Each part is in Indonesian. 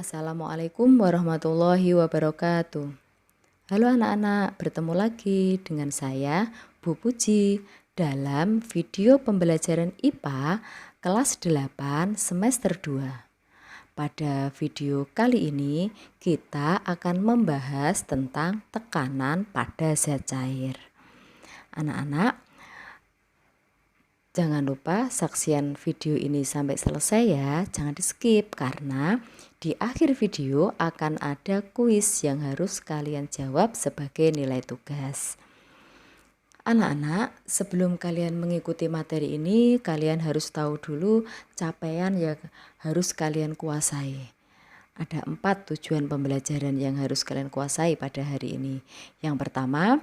Assalamualaikum warahmatullahi wabarakatuh. Halo anak-anak, bertemu lagi dengan saya, Bu Puji, dalam video pembelajaran IPA kelas 8 semester 2. Pada video kali ini, kita akan membahas tentang tekanan pada zat cair. Anak-anak, jangan lupa saksikan video ini sampai selesai ya, jangan di skip karena di akhir video akan ada kuis yang harus kalian jawab sebagai nilai tugas. Anak-anak, sebelum kalian mengikuti materi ini, kalian harus tahu dulu capaian yang harus kalian kuasai. Ada 4 tujuan pembelajaran yang harus kalian kuasai pada hari ini. Yang pertama,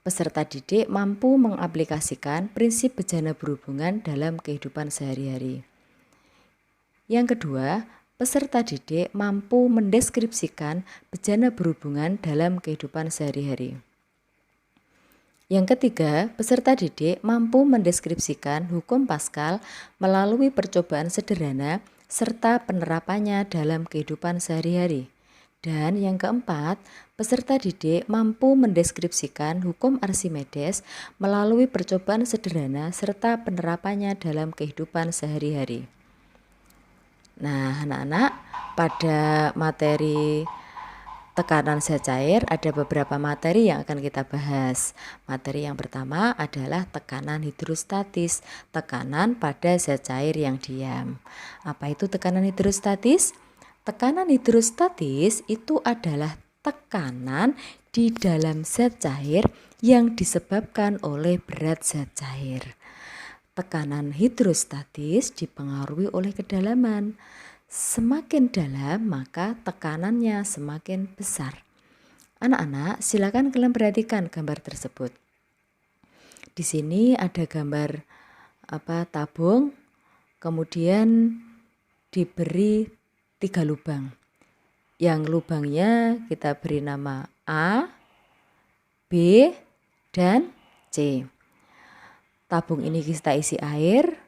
peserta didik mampu mengaplikasikan prinsip bejana berhubungan dalam kehidupan sehari-hari. Yang kedua, peserta didik mampu mendeskripsikan bejana berhubungan dalam kehidupan sehari-hari. Yang ketiga, peserta didik mampu mendeskripsikan hukum Pascal melalui percobaan sederhana serta penerapannya dalam kehidupan sehari-hari. Dan yang keempat, peserta didik mampu mendeskripsikan hukum Archimedes melalui percobaan sederhana serta penerapannya dalam kehidupan sehari-hari. Nah, anak-anak, pada materi tekanan zat cair ada beberapa materi yang akan kita bahas. Materi yang pertama adalah tekanan hidrostatis, tekanan pada zat cair yang diam. Apa itu tekanan hidrostatis? Tekanan hidrostatis itu adalah tekanan di dalam zat cair yang disebabkan oleh berat zat cair. Tekanan hidrostatis dipengaruhi oleh kedalaman. Semakin dalam maka tekanannya semakin besar. Anak-anak, silakan kalian perhatikan gambar tersebut. Di sini ada gambar tabung, kemudian diberi 3 lubang. Yang lubangnya kita beri nama A, B, dan C. Tabung ini kita isi air,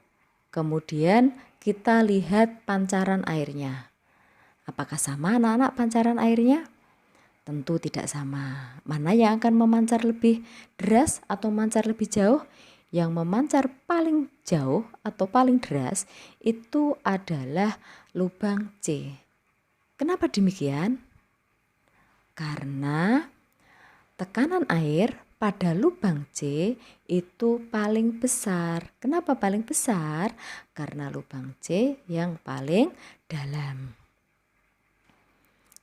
kemudian kita lihat pancaran airnya. Apakah sama anak-anak pancaran airnya? Tentu tidak sama. Mana yang akan memancar lebih deras atau memancar lebih jauh? Yang memancar paling jauh atau paling deras itu adalah lubang C. Kenapa demikian? Karena tekanan air pada lubang C itu paling besar. Kenapa paling besar? Karena lubang C yang paling dalam.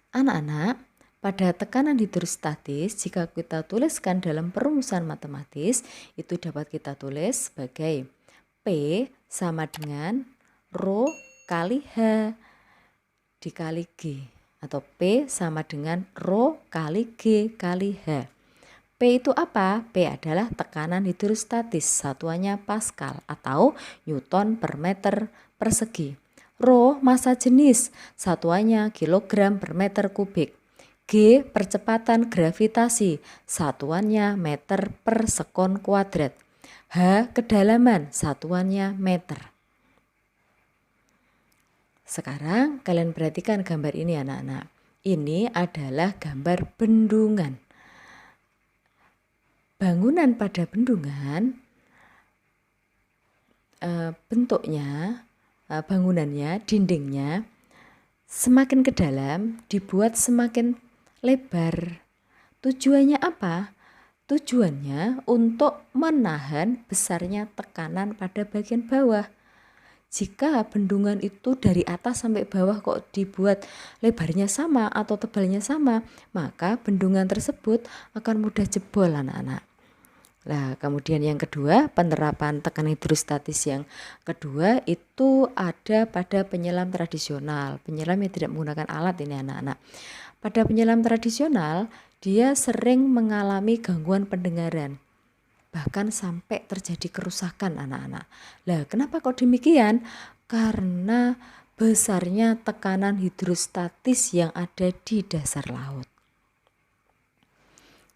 Anak-anak, pada tekanan hidrostatis jika kita tuliskan dalam perumusan matematis itu dapat kita tulis sebagai P sama dengan Rho kali H dikali G, atau P sama dengan Rho kali G kali H. P itu apa? P adalah tekanan hidrostatis, satuannya Pascal atau Newton per meter persegi. Rho massa jenis, satuannya kilogram per meter kubik. G percepatan gravitasi, satuannya meter per sekon kuadrat. H kedalaman, satuannya meter. Sekarang kalian perhatikan gambar ini anak-anak. Ini adalah gambar bendungan. Bangunan pada bendungan bentuknya, bangunannya, dindingnya semakin ke dalam dibuat semakin lebar. Tujuannya apa? Tujuannya untuk menahan besarnya tekanan pada bagian bawah. Jika bendungan itu dari atas sampai bawah kok dibuat lebarnya sama atau tebalnya sama, maka bendungan tersebut akan mudah jebol anak-anak. Nah, kemudian yang kedua, penerapan tekanan hidrostatis yang kedua itu ada pada penyelam tradisional. Penyelam yang tidak menggunakan alat ini anak-anak. Pada penyelam tradisional, dia sering mengalami gangguan pendengaran. Bahkan sampai terjadi kerusakan anak-anak. Lah, kenapa kok demikian? Karena besarnya tekanan hidrostatis yang ada di dasar laut.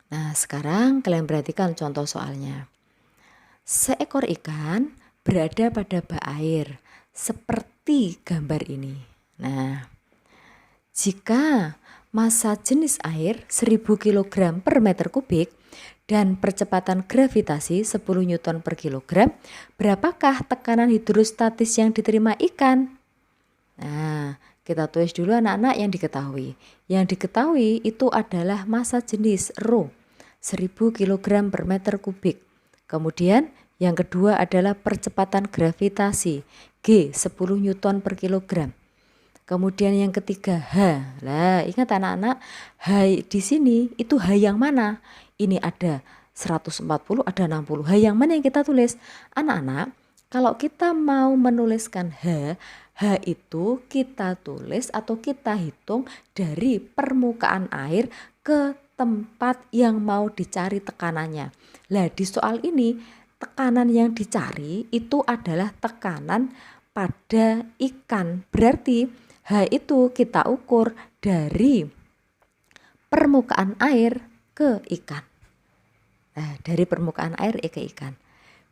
Nah, sekarang kalian perhatikan contoh soalnya. Seekor ikan berada pada bak air seperti gambar ini. Nah, Jika massa jenis air 1000 kg per meter kubik dan percepatan gravitasi 10 Newton per kilogram, berapakah tekanan hidrostatis yang diterima ikan? Nah, kita tulis dulu anak-anak yang diketahui. Yang diketahui itu adalah massa jenis Rho, 1000 kg per meter kubik. Kemudian yang kedua adalah percepatan gravitasi, G, 10 Newton per kilogram. Kemudian yang ketiga H. Lah, ingat anak-anak, H di sini itu H yang mana? Ini ada 140, ada 60. H yang mana yang kita tulis? Anak-anak, kalau kita mau menuliskan H itu kita tulis atau kita hitung dari permukaan air ke tempat yang mau dicari tekanannya. Lah, di soal ini tekanan yang dicari itu adalah tekanan pada ikan. Berarti H itu kita ukur dari permukaan air ke ikan. Nah, dari permukaan air ke ikan.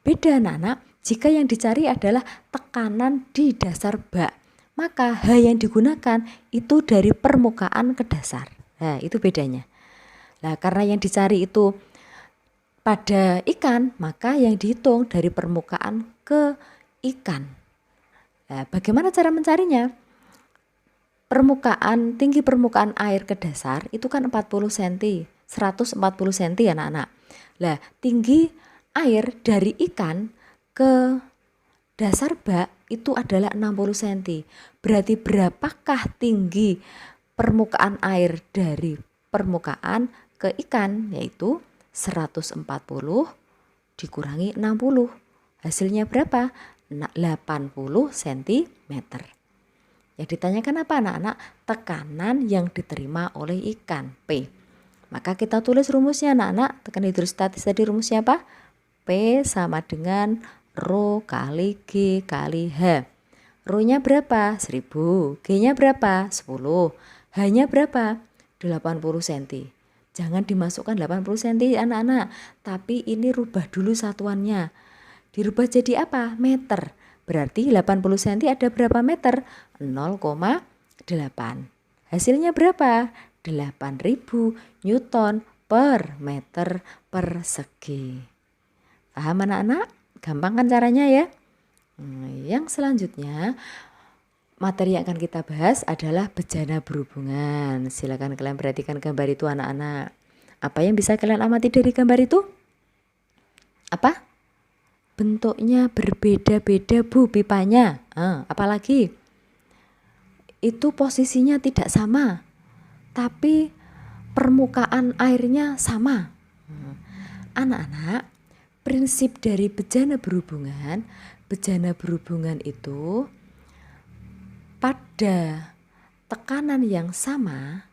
Beda anak-anak, jika yang dicari adalah tekanan di dasar bak, maka H yang digunakan itu dari permukaan ke dasar. Nah, itu bedanya. Nah, karena yang dicari itu pada ikan, maka yang dihitung dari permukaan ke ikan. Nah, bagaimana cara mencarinya? Tinggi permukaan air ke dasar itu kan 40 cm, 140 cm anak-anak. Nah, tinggi air dari ikan ke dasar bak itu adalah 60 cm. Berarti berapakah tinggi permukaan air dari permukaan ke ikan? Yaitu 140 dikurangi 60. Hasilnya berapa? 80 cm. Yang ditanyakan apa anak-anak? Tekanan yang diterima oleh ikan, P. Maka kita tulis rumusnya anak-anak. Tekanan hidrostatis tadi rumusnya apa? P sama dengan Rho kali G kali H. Rho-nya berapa? 1000. G-nya berapa? 10. H-nya berapa? 80 cm. Jangan dimasukkan 80 cm anak-anak. Tapi ini rubah dulu satuannya. Dirubah jadi apa? Meter. Berarti 80 cm ada berapa meter? 0,8. Hasilnya berapa? 8000 Newton per meter persegi. Paham anak-anak? Gampang kan caranya ya? Yang selanjutnya, materi yang akan kita bahas adalah bejana berhubungan. Silakan kalian perhatikan gambar itu anak-anak. Apa yang bisa kalian amati dari gambar itu? Apa? Bentuknya berbeda-beda Bu pipanya. Apalagi? Itu posisinya tidak sama, tapi permukaan airnya sama. Anak-anak, prinsip dari bejana berhubungan itu pada tekanan yang sama,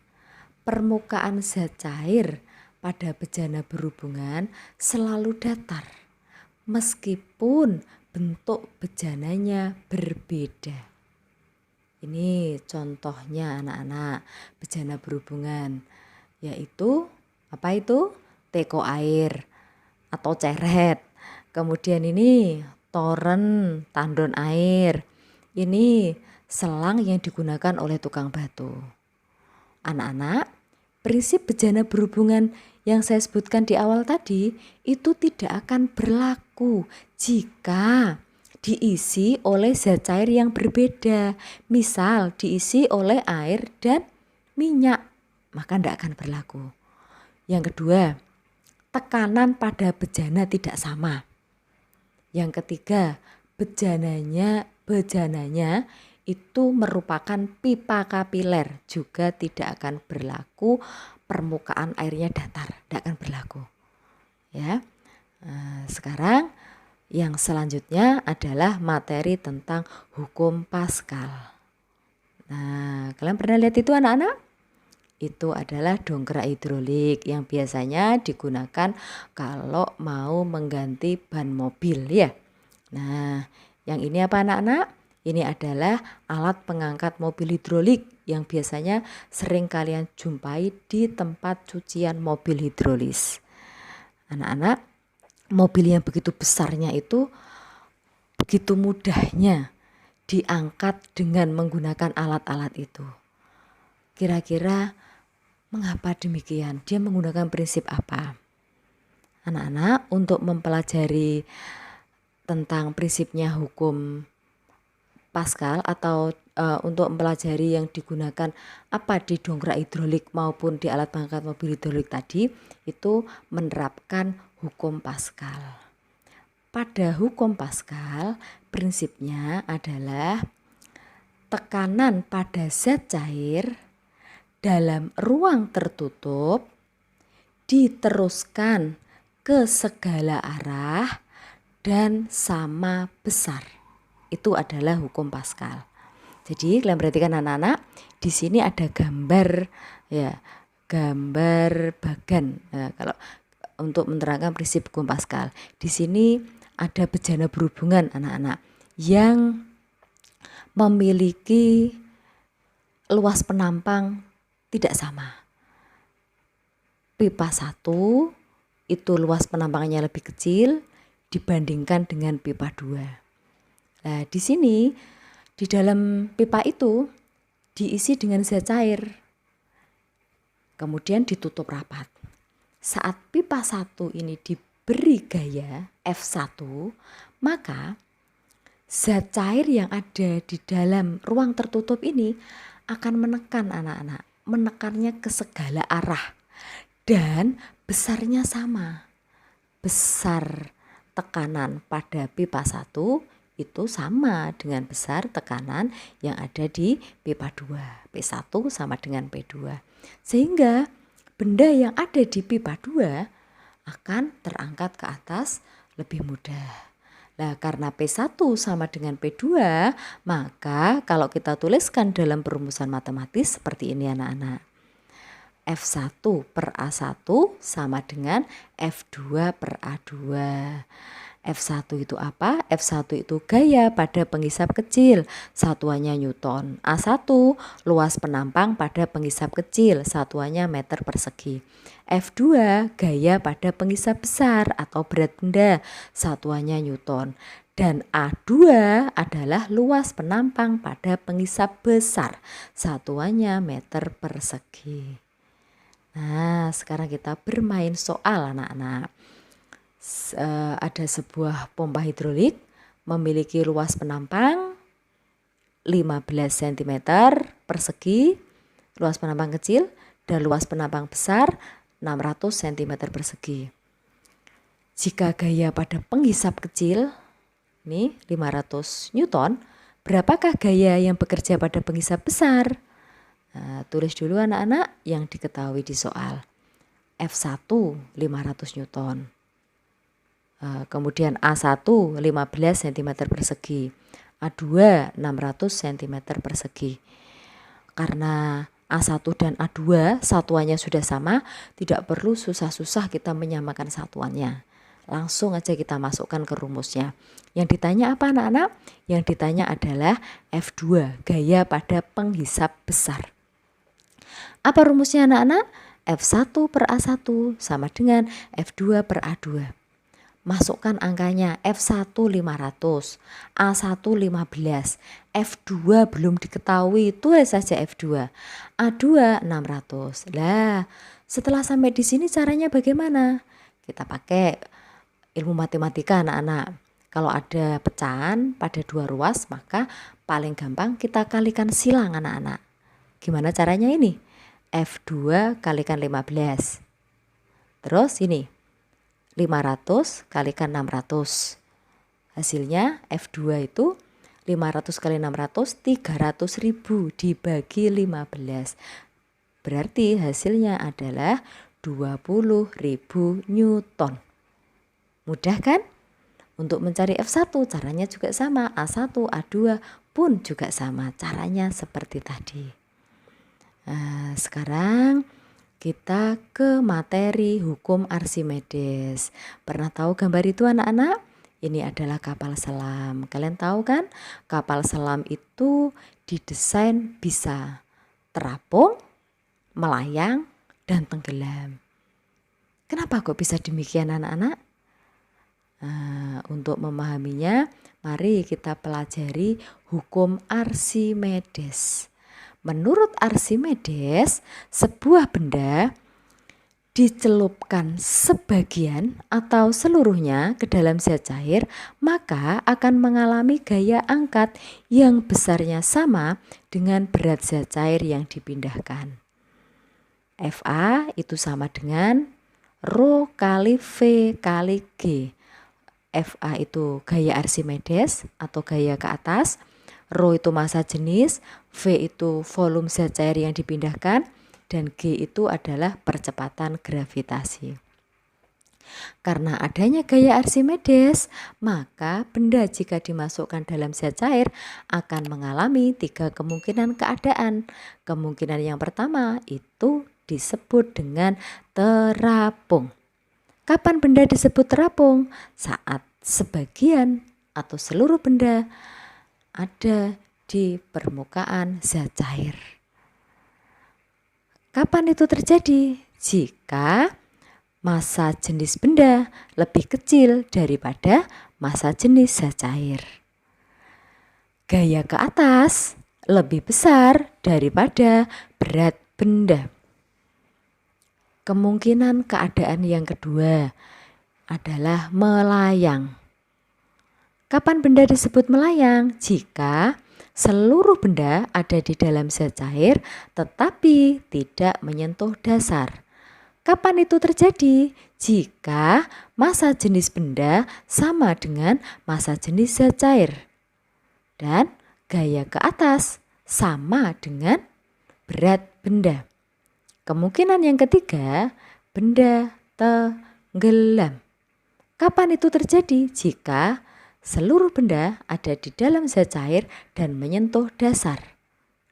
permukaan zat cair pada bejana berhubungan selalu datar, meskipun bentuk bejananya berbeda. Ini contohnya anak-anak bejana berhubungan, yaitu apa itu? Teko air atau ceret. Kemudian ini toren, tandon air. Ini selang yang digunakan oleh tukang batu. Anak-anak, prinsip bejana berhubungan yang saya sebutkan di awal tadi itu tidak akan berlaku jika diisi oleh zat cair yang berbeda. Misal diisi oleh air dan minyak, maka tidak akan berlaku. Yang kedua, tekanan pada bejana tidak sama. Yang ketiga, bejananya itu merupakan pipa kapiler, juga tidak akan berlaku. Permukaan airnya datar, tidak akan berlaku. Ya. Sekarang yang selanjutnya adalah materi tentang hukum Pascal. Nah, kalian pernah lihat itu anak-anak? Itu adalah dongkrak hidrolik yang biasanya digunakan kalau mau mengganti ban mobil ya. Nah, yang ini apa anak-anak? Ini adalah alat pengangkat mobil hidrolik yang biasanya sering kalian jumpai di tempat cucian mobil hidrolis. Anak-anak, mobil yang begitu besarnya itu begitu mudahnya diangkat dengan menggunakan alat-alat itu. Kira-kira mengapa demikian? Dia menggunakan prinsip apa? Anak-anak, untuk mempelajari tentang prinsipnya hukum Pascal atau untuk mempelajari yang digunakan apa di dongkrak hidrolik maupun di alat pengangkat mobil hidrolik tadi, itu menerapkan hukum Pascal. Pada hukum Pascal, prinsipnya adalah tekanan pada zat cair dalam ruang tertutup diteruskan ke segala arah dan sama besar. Itu adalah hukum Pascal. Jadi kalian perhatikan anak-anak, di sini ada gambar ya, gambar bagan. Nah, kalau untuk menerangkan prinsip hukum Pascal, di sini ada bejana berhubungan anak-anak yang memiliki luas penampang tidak sama. Pipa 1 itu luas penampangnya lebih kecil dibandingkan dengan pipa 2. Nah, di sini di dalam pipa itu diisi dengan zat cair. Kemudian ditutup rapat. Saat pipa 1 ini diberi gaya F1, maka zat cair yang ada di dalam ruang tertutup ini akan menekan anak-anak, menekannya ke segala arah dan besarnya sama. Besar tekanan pada pipa 1 itu sama dengan besar tekanan yang ada di pipa 2. P1 sama dengan P2. Sehingga benda yang ada di pipa 2 akan terangkat ke atas lebih mudah. Nah, karena P1 sama dengan P2, maka kalau kita tuliskan dalam perumusan matematis seperti ini anak-anak. F1 per A1 sama dengan F2 per A2. F1 itu apa? F1 itu gaya pada penghisap kecil, satuannya Newton. A1 luas penampang pada penghisap kecil, satuannya meter persegi. F2 gaya pada penghisap besar atau berat benda, satuannya Newton. Dan A2 adalah luas penampang pada penghisap besar, satuannya meter persegi. Nah, sekarang kita bermain soal anak-anak. Ada sebuah pompa hidrolik memiliki luas penampang 15 cm persegi, luas penampang kecil, dan luas penampang besar 600 cm persegi. Jika gaya pada penghisap kecil, ini 500 Newton, berapakah gaya yang bekerja pada penghisap besar? Nah, tulis dulu anak-anak yang diketahui di soal. F1 500 Newton. Kemudian A1 15 cm persegi. A2 600 cm persegi. Karena A1 dan A2 satuannya sudah sama, tidak perlu susah-susah kita menyamakan satuannya. Langsung aja kita masukkan ke rumusnya. Yang ditanya apa anak-anak? Yang ditanya adalah F2, gaya pada penghisap besar. Apa rumusnya anak-anak? F1 per A1 sama dengan F2 per A2. Masukkan angkanya. F1 500, A1 15, F2 belum diketahui, tulis saja F2. A2 600. Lah, setelah sampai di sini caranya bagaimana? Kita pakai ilmu matematika anak-anak. Kalau ada pecahan pada dua ruas, maka paling gampang kita kalikan silang anak-anak. Gimana caranya ini? F2 kalikan 15. Terus ini 500 kalikan 600. Hasilnya F2 itu 500 kali 600 300.000 dibagi 15. Berarti hasilnya adalah 20.000 Newton. Mudah kan? Untuk mencari F1 caranya juga sama. A1, A2 pun juga sama. Caranya seperti tadi. Nah, sekarang kita ke materi hukum Archimedes. Pernah tahu gambar itu anak-anak? Ini adalah kapal selam. Kalian tahu kan? Kapal selam itu didesain bisa terapung, melayang, dan tenggelam. Kenapa kok bisa demikian anak-anak? Untuk memahaminya, mari kita pelajari hukum Archimedes. Menurut Archimedes, sebuah benda dicelupkan sebagian atau seluruhnya ke dalam zat cair, maka akan mengalami gaya angkat yang besarnya sama dengan berat zat cair yang dipindahkan. Fa itu sama dengan Rho kali V kali G. Fa itu gaya Archimedes atau gaya ke atas, Rho itu massa jenis, V itu volume zat cair yang dipindahkan, dan G itu adalah percepatan gravitasi. Karena adanya gaya Archimedes, maka benda jika dimasukkan dalam zat cair akan mengalami 3 kemungkinan keadaan. Kemungkinan yang pertama itu disebut dengan terapung. Kapan benda disebut terapung? Saat sebagian atau seluruh benda ada di permukaan zat cair. Kapan itu terjadi? Jika massa jenis benda lebih kecil daripada massa jenis zat cair. Gaya ke atas lebih besar daripada berat benda. Kemungkinan keadaan yang kedua adalah melayang. Kapan benda disebut melayang? Jika seluruh benda ada di dalam zat cair tetapi tidak menyentuh dasar. Kapan itu terjadi? Jika massa jenis benda sama dengan massa jenis zat cair. Dan gaya ke atas sama dengan berat benda. Kemungkinan yang ketiga, benda tenggelam. Kapan itu terjadi? Jika seluruh benda ada di dalam zat cair dan menyentuh dasar.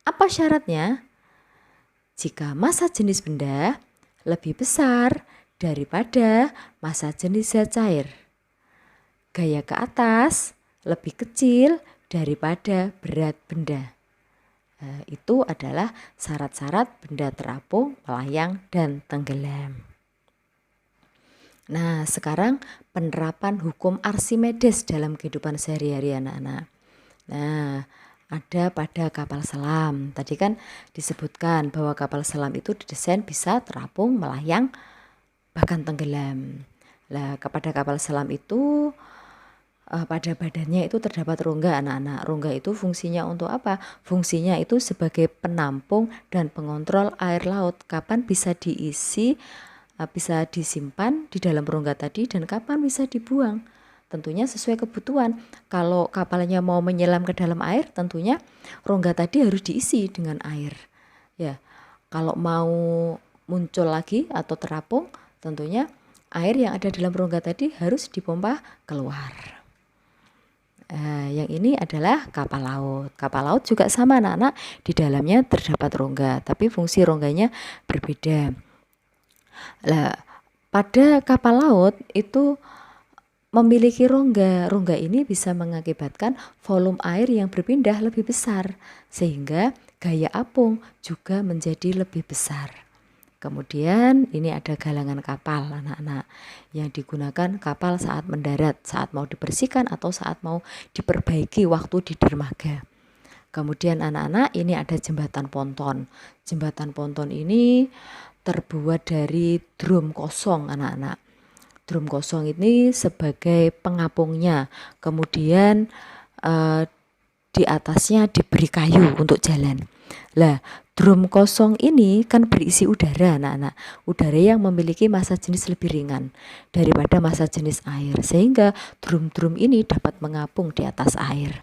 Apa syaratnya? Jika massa jenis benda lebih besar daripada massa jenis zat cair. Gaya ke atas lebih kecil daripada berat benda. Itu adalah syarat-syarat benda terapung, melayang, dan tenggelam. Nah, sekarang penerapan hukum Archimedes dalam kehidupan sehari-hari anak-anak. Nah, ada pada kapal selam. Tadi kan disebutkan bahwa kapal selam itu didesain bisa terapung, melayang, bahkan tenggelam. Nah, kepada kapal selam itu pada badannya itu terdapat rongga anak-anak. Rongga itu fungsinya untuk apa? Fungsinya itu sebagai penampung dan pengontrol air laut. Kapan bisa diisi, bisa disimpan di dalam rongga tadi dan kapan bisa dibuang. Tentunya sesuai kebutuhan. Kalau kapalnya mau menyelam ke dalam air, tentunya rongga tadi harus diisi dengan air. Ya, kalau mau muncul lagi atau terapung, tentunya air yang ada dalam rongga tadi harus dipompa keluar. Yang ini adalah kapal laut. Kapal laut juga sama anak-anak, di dalamnya terdapat rongga, tapi fungsi rongganya berbeda. Lah, pada kapal laut itu memiliki rongga. Rongga ini bisa mengakibatkan volume air yang berpindah lebih besar, sehingga gaya apung juga menjadi lebih besar. Kemudian ini ada galangan kapal anak-anak yang digunakan kapal saat mendarat, saat mau dibersihkan atau saat mau diperbaiki waktu di dermaga. Kemudian anak-anak ini ada jembatan ponton. Jembatan ponton ini terbuat dari drum kosong anak-anak. Drum kosong ini sebagai pengapungnya. Kemudian di atasnya diberi kayu untuk jalan. Lah, drum kosong ini kan berisi udara anak-anak. Udara yang memiliki massa jenis lebih ringan daripada massa jenis air, sehingga drum-drum ini dapat mengapung di atas air.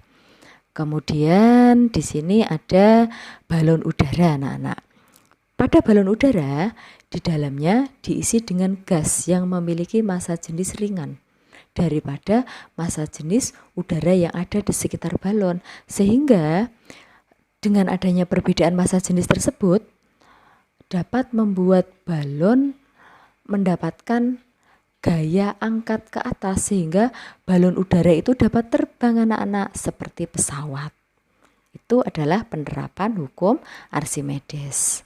Kemudian di sini ada balon udara anak-anak. Pada balon udara, di dalamnya diisi dengan gas yang memiliki massa jenis ringan daripada massa jenis udara yang ada di sekitar balon, sehingga dengan adanya perbedaan massa jenis tersebut dapat membuat balon mendapatkan gaya angkat ke atas, sehingga balon udara itu dapat terbang anak-anak seperti pesawat. Itu adalah penerapan hukum Archimedes.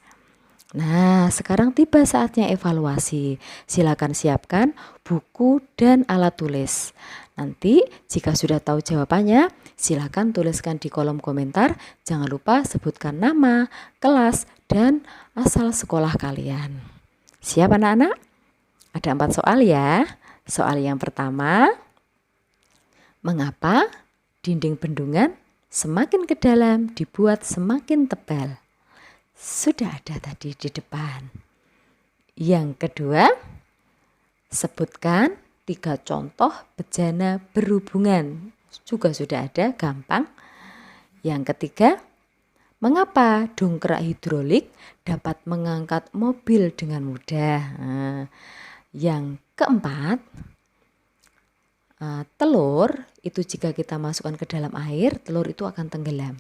Nah, sekarang tiba saatnya evaluasi. Silakan siapkan buku dan alat tulis. Nanti jika sudah tahu jawabannya, silakan tuliskan di kolom komentar. Jangan lupa sebutkan nama, kelas, dan asal sekolah kalian. Siap anak-anak? Ada 4 soal ya. Soal yang pertama, mengapa dinding bendungan semakin ke dalam dibuat semakin tebal? Sudah ada tadi di depan. Yang kedua, sebutkan 3 contoh bejana berhubungan. Juga sudah ada, gampang. Yang ketiga, mengapa dongkrak hidrolik dapat mengangkat mobil dengan mudah? Yang keempat, telur itu jika kita masukkan ke dalam air, telur itu akan tenggelam.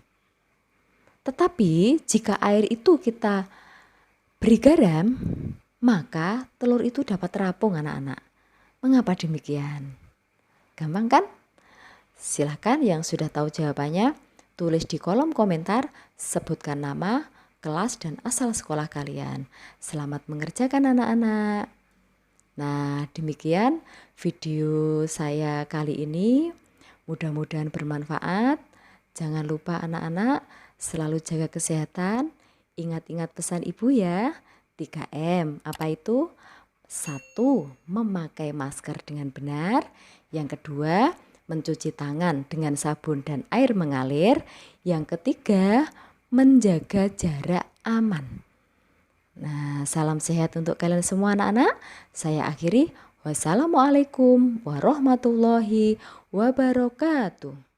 Tetapi jika air itu kita beri garam, maka telur itu dapat terapung anak-anak. Mengapa demikian? Gampang kan? Silahkan yang sudah tahu jawabannya, tulis di kolom komentar, sebutkan nama, kelas, dan asal sekolah kalian. Selamat mengerjakan anak-anak. Nah, demikian video saya kali ini. Mudah-mudahan bermanfaat. Jangan lupa anak-anak selalu jaga kesehatan. Ingat-ingat pesan ibu ya. 3M. Apa itu? 1. Memakai masker dengan benar. Yang kedua, mencuci tangan dengan sabun dan air mengalir. Yang ketiga, menjaga jarak aman. Nah, salam sehat untuk kalian semua anak-anak. Saya akhiri. Wassalamualaikum warahmatullahi wabarakatuh.